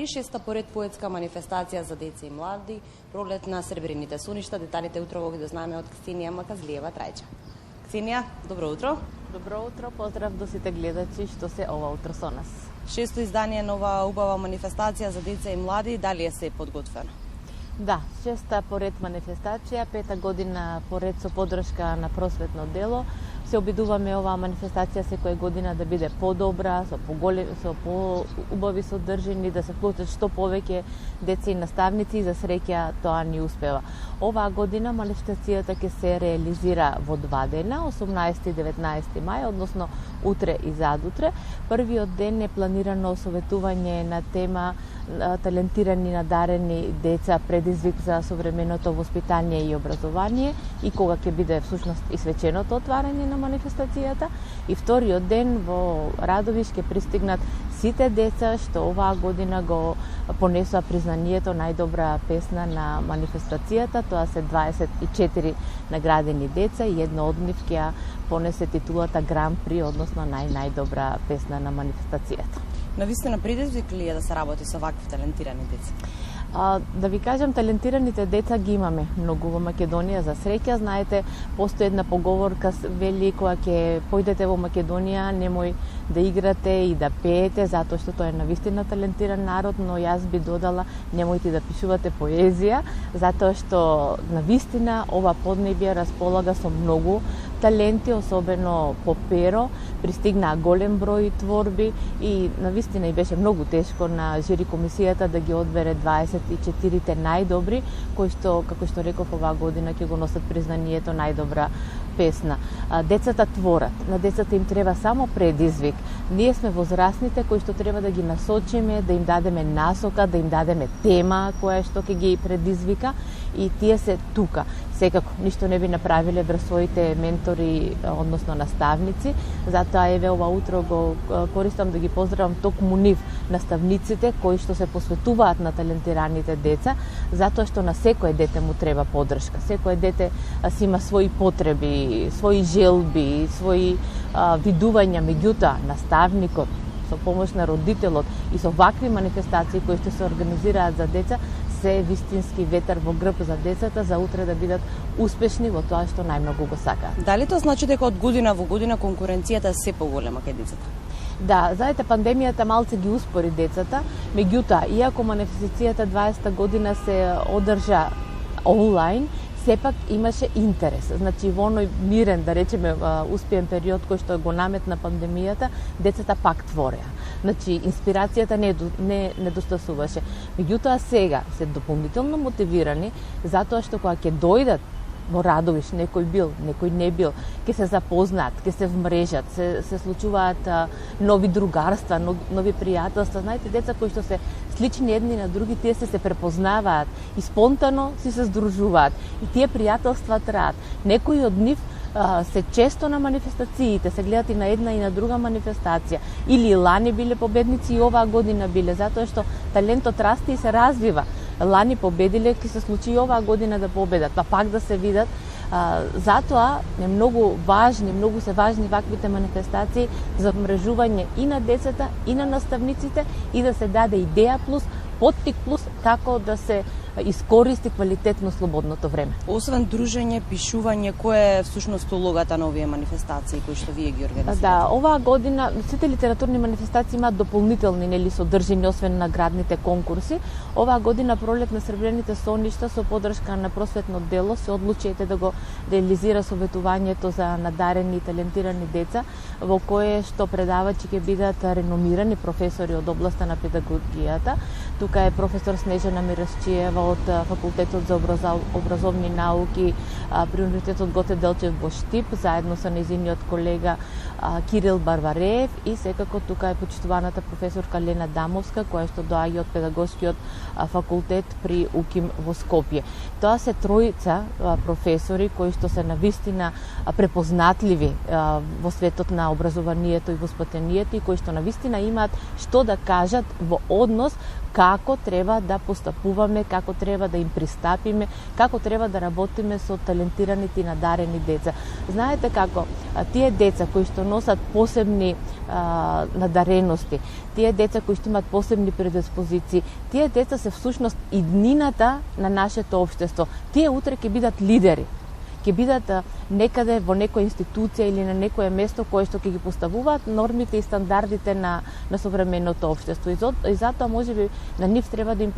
Шеста поред поетска манифестација за деца и млади, пролет на сребрените соништа. Деталите утрово ги дознаеме од Ксенија Маказлиева Трајча. Ксенија, добро утро. Добро утро, поздрав до сите гледачи што се ова утро со нас. Шесто издание на ова убава манифестација за деца и млади, дали е се подготвено? Да, шеста поред манифестација, пета година поред со поддршка на просветно дело. Се обидуваме оваа манифестација секоја година да биде подобра, со поубави содржини, да се вклучат што повеќе деца и наставници, и за среќа тоа ни успева. Оваа година манифестацијата ќе се реализира во два дена, 18 и 19 мај, односно утре и задутре. Првиот ден е планирано советување на тема талентирани, надарени деца, предизвик за современото воспитание и образование, и кога ќе биде всушност и свеченото отварање на манифестацијата. И вториот ден во Радовиш ќе пристигнат сите деца што оваа година го понесоа признанието најдобра песна на манифестацијата. Тоа се 24 наградени деца и едно од нив ќе понесе титулата Гран При, односно најдобра песна на манифестацијата. Навистина предизвик ли е да се работи со вакви талентирани деца? Да ви кажам, талентираните деца ги имаме многу во Македонија. За среќа, знаете, постои една поговорка, вели, кога ќе појдете во Македонија, немој да играте и да пеете, затоа што тоа е навистина талентиран народ, но јас би додала, немојте да пишувате поезија, затоа што навистина ова поднебје располага со многу таленти, особено по перо. Пристигнаа голем број творби и навистина и беше многу тешко на жири комисијата да ги одбере 24-те најдобри, кои што, како што реков, оваа година ќе го носат признанието најдобра песна. Децата творат, на децата им треба само предизвик. Ние сме возрастните кои што треба да ги насочиме, да им дадеме насока, да им дадеме тема која што ќе ги предизвика, и тие се тука. Секако, ништо не би направиле без своите ментори, односно наставници. Затоа еве ова утро го користам да ги поздравам токму нив, наставниците кои што се посветуваат на талентираните деца, затоа што на секое дете му треба поддршка. Секое дете си има своји потреби, своји желби, своји видувања, меѓутоа наставникот со помош на родителот и со вакви манифестации кои што се организираат за деца се вистински ветер во грб за децата, за утре да бидат успешни во тоа што најмногу го сакаат. Дали тоа значи дека од година во година конкуренцијата е се поголема кај децата? Да, знаете, пандемијата малце ги успори децата, меѓутоа, иако манифестацијата 20 година се одржа онлайн, сепак имаше интерес. Значи, во оној мирен, да речеме, успеен период кој што го наметна пандемијата, децата пак твореа. Значи, инспирацијата не недостасуваше. Меѓутоа, сега се дополнително мотивирани, затоа што кога ќе дојдат во Радовиш, некој бил, некој не бил, ќе се запознаат, ќе се вмрежат, се случуваат нови другарства, нови пријателства. Знаете, деца кои што се слични едни на други, тие се препознаваат и спонтано си се здружуваат. И тие пријателства траат. Некои од нив се често на манифестациите, се гледат и на една и на друга манифестација. Или лани биле победници и оваа година биле, затоа што талентот расте и се развива. Лани победиле, ќе се случи и оваа година да победат, па пак да се видат. Затоа е многу се важни ваквите манифестации за вмрежување и на децата, и на наставниците, и да се даде идеја плюс, поттик плюс, како да се искористи квалитетно слободното време. Освен дружење, пишување, која е всушност улогата на овие манифестации кои што вие ги организирате? Да, оваа година сите литературни манифестации имаат дополнителни содржини, освен наградните конкурси. Оваа година пролет на сребрените соништа со поддршка на просветно дело се одлучијте да го реализира советувањето за надарени и талентирани деца, во кое што предавачи ќе бидат реномирани професори од областа на педагогијата. Тука е професор Снежана Мирасчиева од Факултетот за образовни науки при Универзитетот Гоце Делчев во Штип, заедно со нејзиниот колега Кирил Барвареев, и секако тука е почитуваната професорка Лена Дамовска, која што доаѓа од педагошкиот факултет при УКИМ во Скопје. Тоа се тројца професори кои што се навистина препознатливи во светот на образованието и воспитанието, и кои што навистина имаат што да кажат во однос како треба да постапуваме, како треба да им пристапиме, како треба да работиме со талентираните и надарени деца. Знаете како, тие деца кои што носат посебни надарености, тие деца кои што имаат посебни предиспозиции, тие деца се всушност иднината на нашето општество. Тие утре ќе бидат лидери, ќе бидат некаде во некоја институција или на некое место кое што ќе ги поставуваат нормите и стандардите на современото општество. И затоа можеби на нив треба да им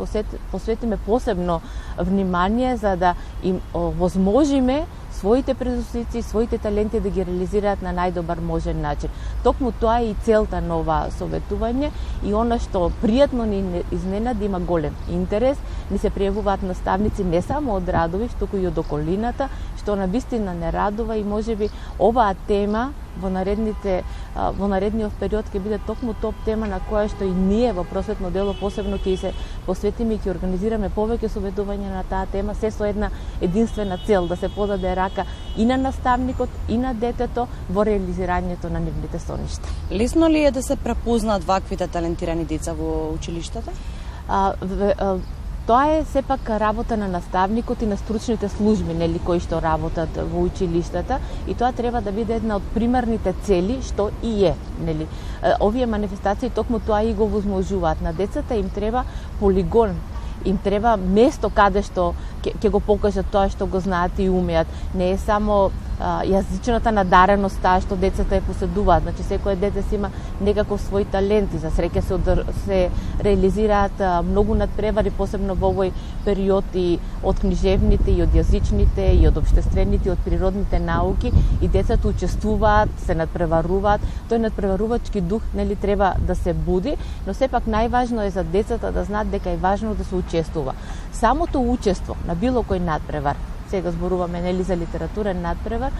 посветиме посебно внимание за да им возможиме своите предиспозиции, своите таленти да ги реализираат на најдобар можен начин. Токму тоа е и целта на ова советување и она што пријатно ни изненади, има голем интерес, ни се пријавуваат наставници не само од Радовиш, туку и од околината, што на вистина не радува и можеби оваа тема во наредниот период ќе биде токму топ тема на која што и ние во просветно дело посебно ќе се посветиме и ќе организираме повеќе советувања на таа тема, се со една единствена цел, да се подаде рака и на наставникот и на детето во реализирањето на нивните соништа. Лесно ли е да се препознаат ваквите талентирани деца во училиштата? Тоа е сепак работа на наставникот и на стручните служби, нели, кои што работат во училиштата, и тоа треба да биде една од примерните цели што и е, нели. Овие манифестации токму тоа и го возможуваат. На децата им треба полигон, им треба место каде што ќе го покажат тоа што го знаат и умеат. Не е само јазичната надареност таа што децата ја поседуваат. Значи секој дете си има некаков свој талент и за среќа се реализираат многу надпревари, посебно во овој период и од книжевните, и од јазичните, и од општествените, и од природните науки, и децата учествуваат, се надпреваруваат. Тој надпреварувачки дух, нели, треба да се буди, но сепак најважно е за децата да знаат дека е важно да се учествува. Самото учество на било кој надпревар, сега зборуваме, нели, за литературен надпревар,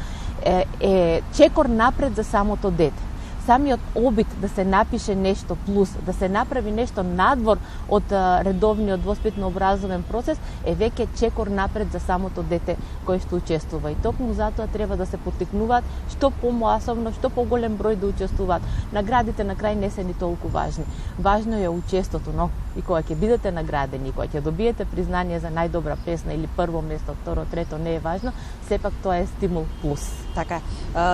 е чекор напред за самото дете. Самиот обид да се напише нешто плюс, да се направи нешто надвор од редовниот воспитно-образовен процес е веќе чекор напред за самото дете кој што учествува. И токму затоа треба да се поттикнуваат што помасовно, што поголем број да учествуваат. Наградите на крај не се ни толку важни. Важно е учеството, но и кога ќе бидете наградени, кога ќе добиете признание за најдобра песна или прво место, второ, трето, не е важно, сепак тоа е стимул плюс. Така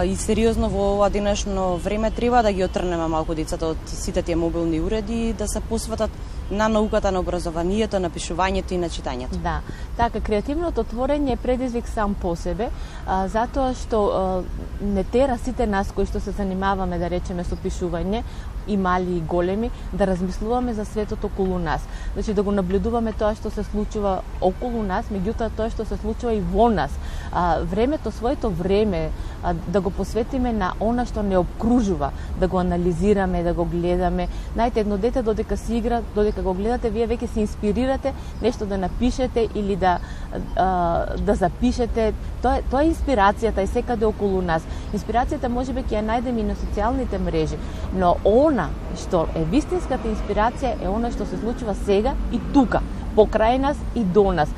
и сериозно во ова денешно време треба да ги отрнеме малку децата од сите тие мобилни уреди, да се посветат на науката, на образованието, на пишувањето и на читањето. Да, така, креативното творење е предизвик сам по себе, затоа што не тера сите нас кои што се занимаваме, да речеме, со пишување, и мали и големи, да размислуваме за светот околу нас. Значи да го наблюдуваме тоа што се случува околу нас, меѓутоа тоа што се случува и во нас. Времето, своето време, да го посветиме на она што не обкружува, да го анализираме, да го гледаме. Знаете, едно дете додека си игра, додека го гледате, вие веќе се инспирирате нешто да напишете или да запишете. Тоа е инспирацијата и секаде околу нас. Инспирацијата можеби ќе ја најдеме и на социјалните мрежи, но она што е вистинската инспирација е она што се случува сега и тука, покрај нас и до нас.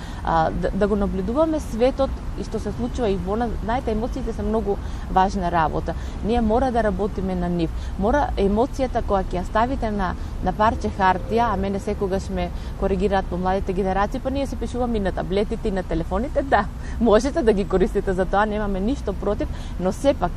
Да го наблюдуваме светот и што се случува и во нас. Знаете, емоциите се многу важна работа. Ние мора да работиме на нив. Мора емоцијата која ќе ја ставите на парче хартија, а мене секогаш ме коригираат по младите генерации, па ние се пишуваме и на таблетите и на телефоните, да, можете да ги користите за тоа, немаме ништо против, но сепак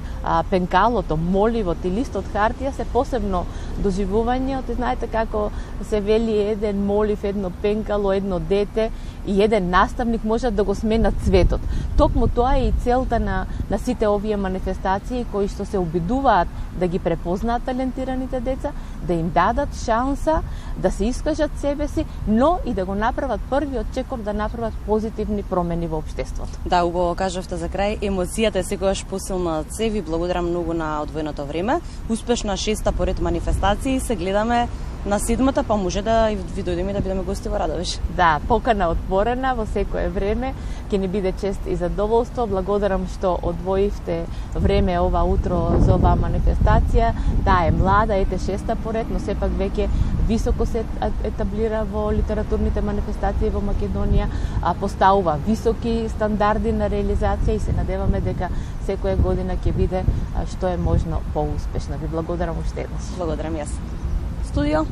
пенкалото, моливот и листот хартија се посебно доживување. Знаете како се вели, еден молив, едно пенкало, едно дете и еден наставник можат да го сменат светот. Токму тоа е и целта на сите овие манифестации кои што се обидуваат да ги препознаат талентираните деца, да им дадат шанса да се искажат себе си, но и да го направат првиот чекор да направат позитивни промени во општеството. Да, убаво кажавте за крај, емоцијата е секогаш посилна од се. Ви благодарам многу на одвоеното време. Успешна 6-та поред манифестации, се гледаме на 7-та, па може да ви дојдеме да бидеме гости во Радовиш. Да, покана отворена во секое време, ќе ни биде чест и задоволство. Благодарам што одвоивте време ова утро за оваа манифестација. Таа е млада, ете 6-та поред, но сепак веќе високо се етаблира во литературните манифестации во Македонија, поставува високи стандарди на реализација и се надеваме дека секоја година ќе биде што е можно поуспешна. Ви благодарам уште еднаш. Благодарам јас. Студио.